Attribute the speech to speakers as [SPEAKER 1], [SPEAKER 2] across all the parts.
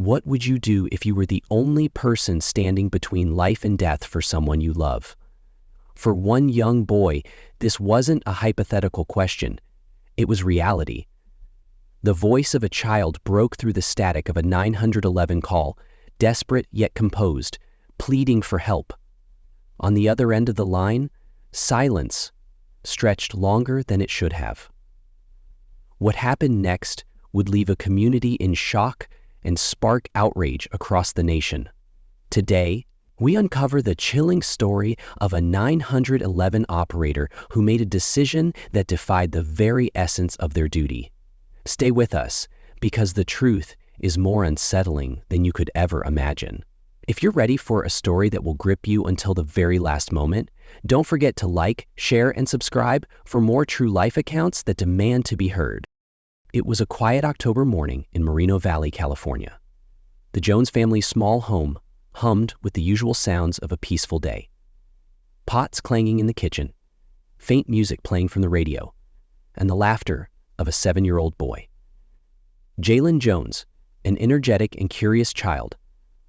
[SPEAKER 1] What would you do if you were the only person standing between life and death for someone you love? For one young boy, this wasn't a hypothetical question. It was reality. The voice of a child broke through the static of a 911 call, desperate yet composed, pleading for help. On the other end of the line, silence stretched longer than it should have. What happened next would leave a community in shock and spark outrage across the nation. Today, we uncover the chilling story of a 911 operator who made a decision that defied the very essence of their duty. Stay with us, because the truth is more unsettling than you could ever imagine. If you're ready for a story that will grip you until the very last moment, don't forget to like, share, and subscribe for more true life accounts that demand to be heard. It was a quiet October morning in Moreno Valley, California. The Jones family's small home hummed with the usual sounds of a peaceful day. Pots clanging in the kitchen, faint music playing from the radio, and the laughter of a 7-year-old boy. Jaylen Jones, an energetic and curious child,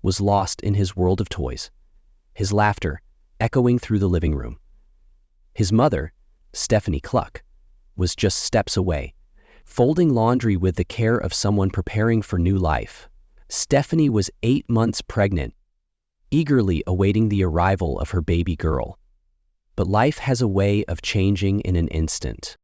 [SPEAKER 1] was lost in his world of toys, his laughter echoing through the living room. His mother, Stephanie Cluck, was just steps away, folding laundry with the care of someone preparing for new life. Stephanie was 8 months pregnant, eagerly awaiting the arrival of her baby girl. But life has a way of changing in an instant.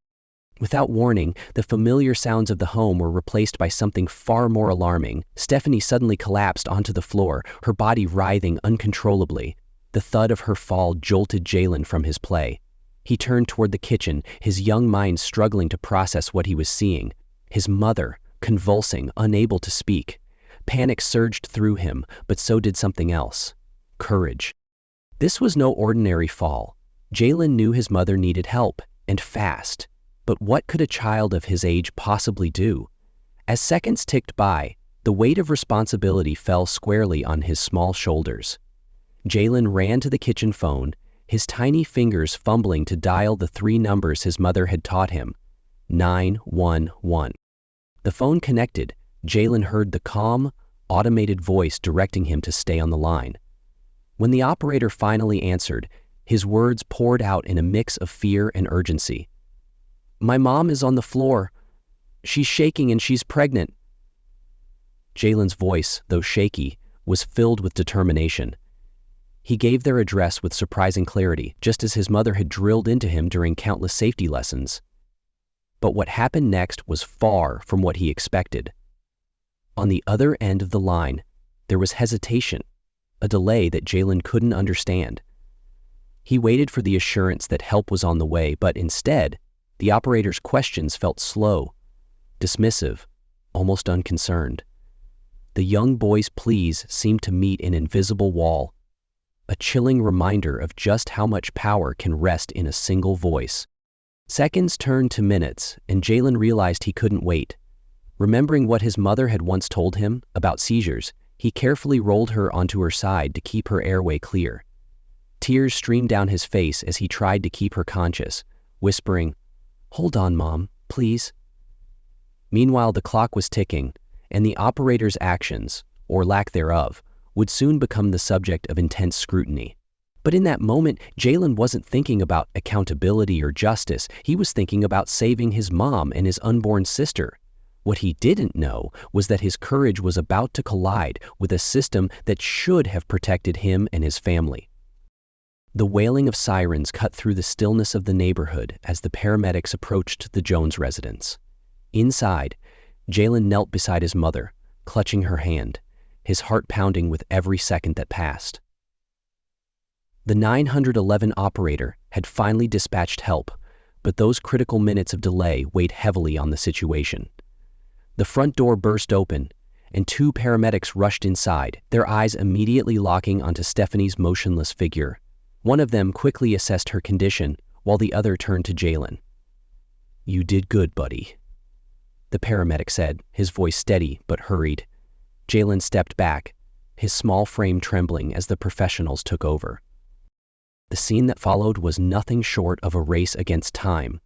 [SPEAKER 1] Without warning, the familiar sounds of the home were replaced by something far more alarming. Stephanie suddenly collapsed onto the floor, her body writhing uncontrollably. The thud of her fall jolted Jaylen from his play. He turned toward the kitchen, his young mind struggling to process what he was seeing. His mother, convulsing, unable to speak. Panic surged through him, but so did something else. Courage. This was no ordinary fall. Jaylen knew his mother needed help, and fast. But what could a child of his age possibly do? As seconds ticked by, the weight of responsibility fell squarely on his small shoulders. Jaylen ran to the kitchen phone, his tiny fingers fumbling to dial the 3 numbers his mother had taught him. 911. The phone connected. Jaylen heard the calm, automated voice directing him to stay on the line. When the operator finally answered, his words poured out in a mix of fear and urgency. "My mom is on the floor. She's shaking and she's pregnant." Jaylen's voice, though shaky, was filled with determination. He gave their address with surprising clarity, just as his mother had drilled into him during countless safety lessons. But what happened next was far from what he expected. On the other end of the line, there was hesitation, a delay that Jaylen couldn't understand. He waited for the assurance that help was on the way, but instead, the operator's questions felt slow, dismissive, almost unconcerned. The young boy's pleas seemed to meet an invisible wall, a chilling reminder of just how much power can rest in a single voice. Seconds turned to minutes, and Jaylen realized he couldn't wait. Remembering what his mother had once told him about seizures, he carefully rolled her onto her side to keep her airway clear. Tears streamed down his face as he tried to keep her conscious, whispering, "Hold on, Mom, please." Meanwhile, the clock was ticking, and the operator's actions, or lack thereof, would soon become the subject of intense scrutiny. But in that moment, Jaylen wasn't thinking about accountability or justice. He was thinking about saving his mom and his unborn sister. What he didn't know was that his courage was about to collide with a system that should have protected him and his family. The wailing of sirens cut through the stillness of the neighborhood as the paramedics approached the Jones residence. Inside, Jaylen knelt beside his mother, clutching her hand, his heart pounding with every second that passed. The 911 operator had finally dispatched help, but those critical minutes of delay weighed heavily on the situation. The front door burst open, and 2 paramedics rushed inside, their eyes immediately locking onto Stephanie's motionless figure. One of them quickly assessed her condition, while the other turned to Jaylen. "You did good, buddy," the paramedic said, his voice steady but hurried. Jaylen stepped back, his small frame trembling as the professionals took over. The scene that followed was nothing short of a race against time.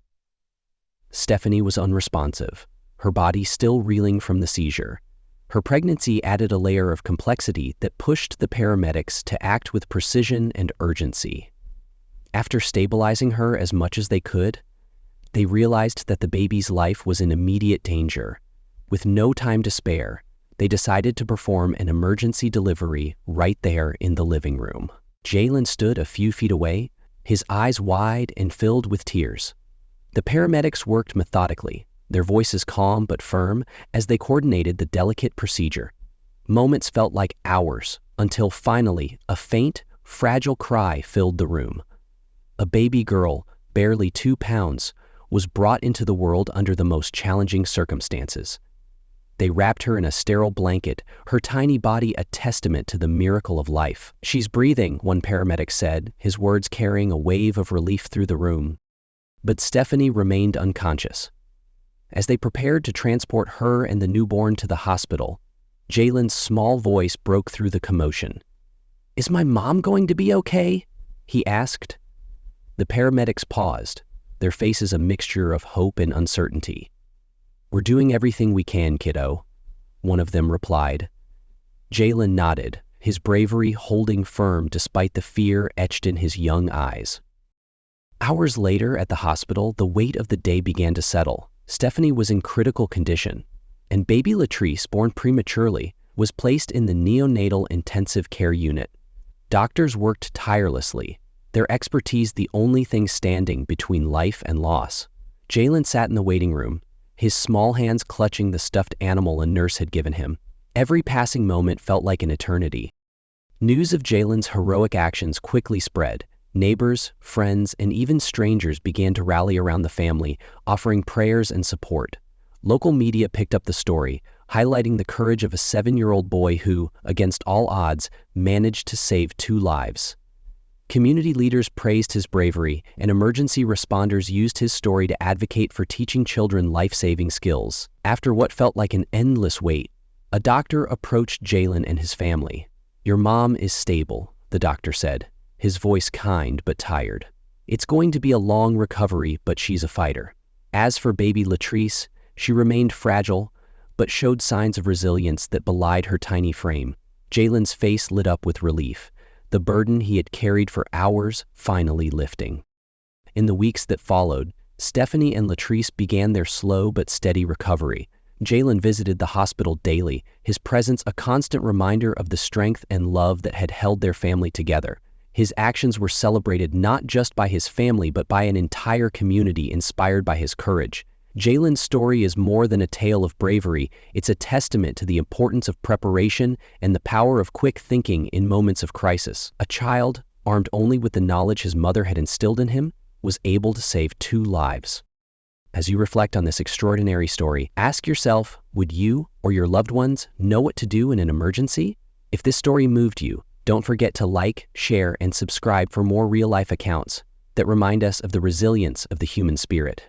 [SPEAKER 1] Stephanie was unresponsive, her body still reeling from the seizure. Her pregnancy added a layer of complexity that pushed the paramedics to act with precision and urgency. After stabilizing her as much as they could, they realized that the baby's life was in immediate danger. With no time to spare, they decided to perform an emergency delivery right there in the living room. Jaylen stood a few feet away, his eyes wide and filled with tears. The paramedics worked methodically, their voices calm but firm as they coordinated the delicate procedure. Moments felt like hours until finally a faint, fragile cry filled the room. A baby girl, barely 2 pounds, was brought into the world under the most challenging circumstances. They wrapped her in a sterile blanket, her tiny body a testament to the miracle of life. "She's breathing," one paramedic said, his words carrying a wave of relief through the room. But Stephanie remained unconscious. As they prepared to transport her and the newborn to the hospital, Jaylen's small voice broke through the commotion. "Is my mom going to be okay?" he asked. The paramedics paused, their faces a mixture of hope and uncertainty. "We're doing everything we can, kiddo," one of them replied. Jaylen nodded, his bravery holding firm despite the fear etched in his young eyes. Hours later at the hospital, the weight of the day began to settle. Stephanie was in critical condition, and baby Latrice, born prematurely, was placed in the neonatal intensive care unit. Doctors worked tirelessly, their expertise the only thing standing between life and loss. Jaylen sat in the waiting room, his small hands clutching the stuffed animal a nurse had given him. Every passing moment felt like an eternity. News of Jaylen's heroic actions quickly spread. Neighbors, friends, and even strangers began to rally around the family, offering prayers and support. Local media picked up the story, highlighting the courage of a 7-year-old boy who, against all odds, managed to save 2 lives. Community leaders praised his bravery, and emergency responders used his story to advocate for teaching children life-saving skills. After what felt like an endless wait, a doctor approached Jaylen and his family. "Your mom is stable," the doctor said, his voice kind but tired. "It's going to be a long recovery, but she's a fighter." As for baby Latrice, she remained fragile, but showed signs of resilience that belied her tiny frame. Jaylen's face lit up with relief, the burden he had carried for hours finally lifting. In the weeks that followed, Stephanie and Latrice began their slow but steady recovery. Jaylen visited the hospital daily, his presence a constant reminder of the strength and love that had held their family together. His actions were celebrated not just by his family but by an entire community inspired by his courage. Jaylen's story is more than a tale of bravery, it's a testament to the importance of preparation and the power of quick thinking in moments of crisis. A child, armed only with the knowledge his mother had instilled in him, was able to save 2 lives. As you reflect on this extraordinary story, ask yourself, would you or your loved ones know what to do in an emergency? If this story moved you, don't forget to like, share, and subscribe for more real-life accounts that remind us of the resilience of the human spirit.